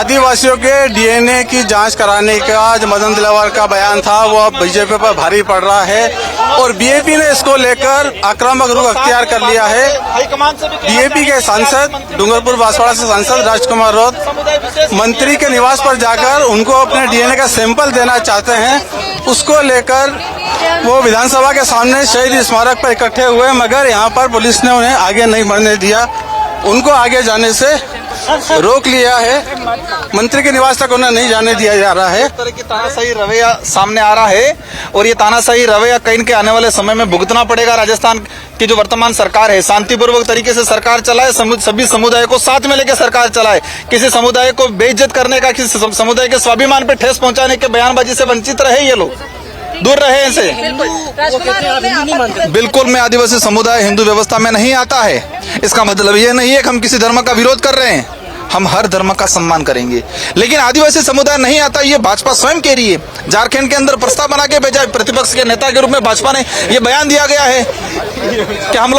आदिवासियों के डीएनए की जांच कराने का जो मदन दिलावर का बयान था वो अब बीजेपी पर भारी पड़ रहा है और बीएपी ने इसको लेकर आक्रामक रुख अख्तियार कर लिया है। बीएपी के सांसद डूंगरपुर बांसवाड़ा से सांसद राजकुमार रौत मंत्री के निवास पर जाकर उनको अपने डीएनए का सैंपल देना चाहते हैं। उसको लेकर वो विधानसभा के सामने शहीद स्मारक पर इकट्ठे हुए, मगर यहाँ पर पुलिस ने उन्हें आगे नहीं बढ़ने दिया, उनको आगे जाने से रोक लिया है। मंत्री के निवास तक उन्हें नहीं जाने दिया जा रहा है। इस तरह की तानाशाही रवैया सामने आ रहा है और ये तानाशाही रवैया कहीं के आने वाले समय में भुगतना पड़ेगा। राजस्थान की जो वर्तमान सरकार है शांतिपूर्वक तरीके से सरकार चलाए, सभी समुदाय को साथ में लेकर सरकार चलाए। किसी समुदाय को बेइज्जत करने का, किसी समुदाय के स्वाभिमान पे ठेस पहुंचाने के बयानबाजी से वंचित रहे, ये लोग दूर रहे इनसे। बिल्कुल, मैं आदिवासी समुदाय हिंदू व्यवस्था में नहीं आता है। इसका मतलब ये नहीं है कि हम किसी धर्म का विरोध कर रहे हैं, हम हर धर्म का सम्मान करेंगे, लेकिन आदिवासी समुदाय नहीं आता ये भाजपा स्वयं कह रही है। झारखंड के अंदर प्रस्ताव बना के भेजा, प्रतिपक्ष के नेता के रूप में भाजपा ने ये बयान दिया गया है कि हम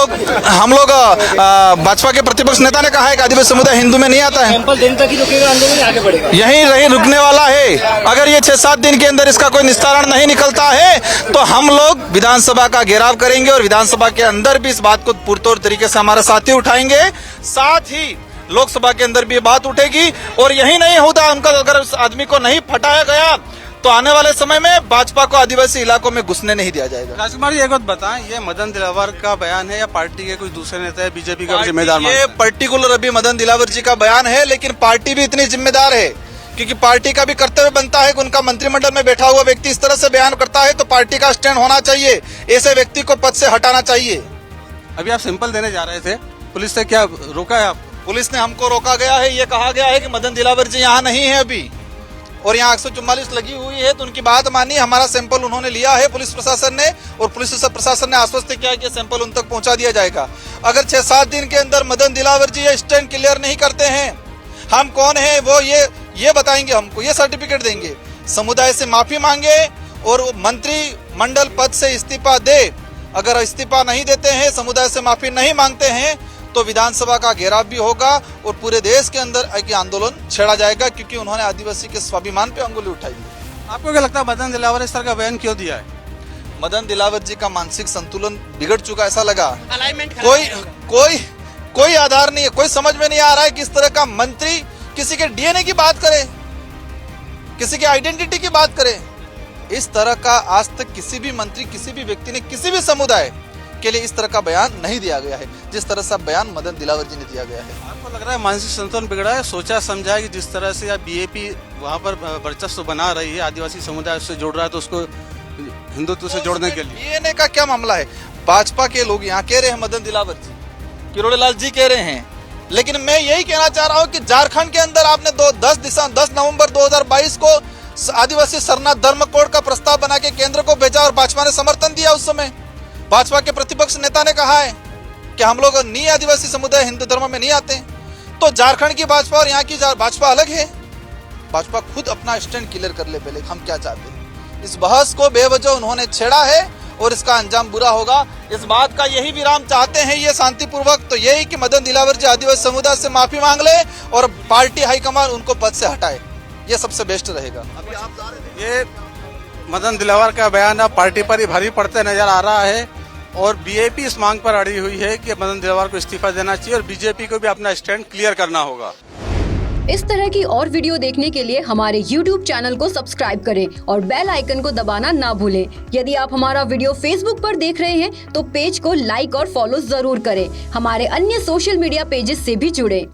लोग भाजपा के प्रतिपक्ष नेता ने कहा है कि आदिवासी समुदाय हिंदू में नहीं आता है। यही रुकने वाला है। अगर ये 6-7 दिन के अंदर इसका कोई निस्तारण नहीं निकलता है तो हम लोग विधानसभा का घेराव करेंगे और विधानसभा के अंदर भी इस बात को पुरतोड़ तरीके से हमारे साथी उठाएंगे। साथ ही लोकसभा के अंदर भी ये बात उठेगी और यही नहीं होता, उनका अगर उस आदमी को नहीं फटाया गया तो आने वाले समय में भाजपा को आदिवासी इलाकों में घुसने नहीं दिया जाएगा। राजकुमार जी, एक बात बताएं, ये मदन दिलावर का बयान है या पार्टी के कुछ दूसरे नेता है बीजेपी का जिम्मेदार? ये पर्टिकुलर अभी मदन दिलावर जी का बयान है, लेकिन पार्टी भी इतनी जिम्मेदार है क्योंकि पार्टी का भी कर्तव्य बनता है कि उनका मंत्रिमंडल में बैठा हुआ व्यक्ति इस तरह से बयान करता है तो पार्टी का स्टैंड होना चाहिए, ऐसे व्यक्ति को पद से हटाना चाहिए। अभी आप सैंपल देने जा रहे थे, पुलिस से क्या रोका है आप? पुलिस ने हमको रोका गया है, ये कहा गया है कि मदन दिलावर जी यहाँ नहीं है अभी और यहाँ 144 लगी हुई है, तो उनकी बात मानी। हमारा सैंपल उन्होंने लिया है पुलिस प्रशासन ने और पुलिस प्रशासन ने आश्वस्त किया कि सैंपल उन तक पहुंचा दिया जाएगा। अगर 6-7 दिन के अंदर मदन दिलावर जी ये स्टैंड क्लियर नहीं करते हैं, हम कौन है वो ये बताएंगे, हमको ये सर्टिफिकेट देंगे, समुदाय से माफी मांगे और मंत्रिमंडल पद से इस्तीफा दे। अगर इस्तीफा नहीं देते हैं, समुदाय से माफी नहीं मांगते हैं तो विधानसभा का घेराव भी होगा और पूरे देश के अंदर एक आंदोलन छेड़ा जाएगा क्योंकि उन्होंने आदिवासी के स्वाभिमान पे अंगुली उठाई है। आपको क्या लगता है मदन दिलावर इस तरह का बयान क्यों दिया है? मदन दिलावर जी का मानसिक संतुलन बिगड़ चुका ऐसा लगा। कोई आधार नहीं है, कोई समझ में नहीं आ रहा है किस तरह का मंत्री किसी के डीएनए की बात करे, किसी के आइडेंटिटी की बात करे। इस तरह का आज तक किसी भी मंत्री, किसी भी व्यक्ति ने किसी भी समुदाय के लिए इस तरह का बयान नहीं दिया गया है जिस तरह से बयान मदन दिलावर जी ने दिया गया है। आपको लग रहा है मानसिक संतुलन बिगड़ा है? सोचा समझा है कि जिस तरह से बीएपी वहाँ पर वर्चस्व बना रही है, आदिवासी समुदाय से जोड़ रहा है, तो उसको हिंदुत्व से जोड़ने के लिए डीएनए का क्या मामला है? भाजपा के लोग यहाँ कह रहे हैं मदन दिलावर जी, किरोड़ी लाल जी कह रहे हैं, लेकिन मैं यही कहना चाह रहा हूँ कि झारखंड के अंदर आपने 10 नवंबर 2022 को आदिवासी सरना धर्म कोड का प्रस्ताव बना के केंद्र को भेजा और भाजपा ने समर्थन दिया। उस समय भाजपा के प्रतिपक्ष नेता ने कहा है कि हम लोग नहीं, आदिवासी समुदाय हिंदू धर्म में नहीं आते। तो झारखंड की भाजपा और यहाँ की भाजपा अलग है। भाजपा खुद अपना स्टैंड क्लियर कर ले पहले, हम क्या चाहते हैं। इस बहस को बेवजह उन्होंने छेड़ा है और इसका अंजाम बुरा होगा। इस बात का यही विराम चाहते हैं ये शांतिपूर्वक, तो यही कि मदन दिलावर जी आदिवासी समुदाय से माफी मांग ले और पार्टी हाईकमान उनको पद से हटाए, ये सबसे बेस्ट रहेगा। अभी आप जा रहे थे, ये मदन दिलावर का बयान अब पार्टी पर ही भारी पड़ते नजर आ रहा है और बीएपी इस मांग पर अड़ी हुई है कि मदन दिलावर को इस्तीफा देना चाहिए और बीजेपी को भी अपना स्टैंड क्लियर करना होगा। इस तरह की और वीडियो देखने के लिए हमारे YouTube चैनल को सब्सक्राइब करें और बेल आइकन को दबाना ना भूलें। यदि आप हमारा वीडियो Facebook पर देख रहे हैं तो पेज को लाइक और फॉलो जरूर करें। हमारे अन्य सोशल मीडिया पेजेस से भी जुड़ें।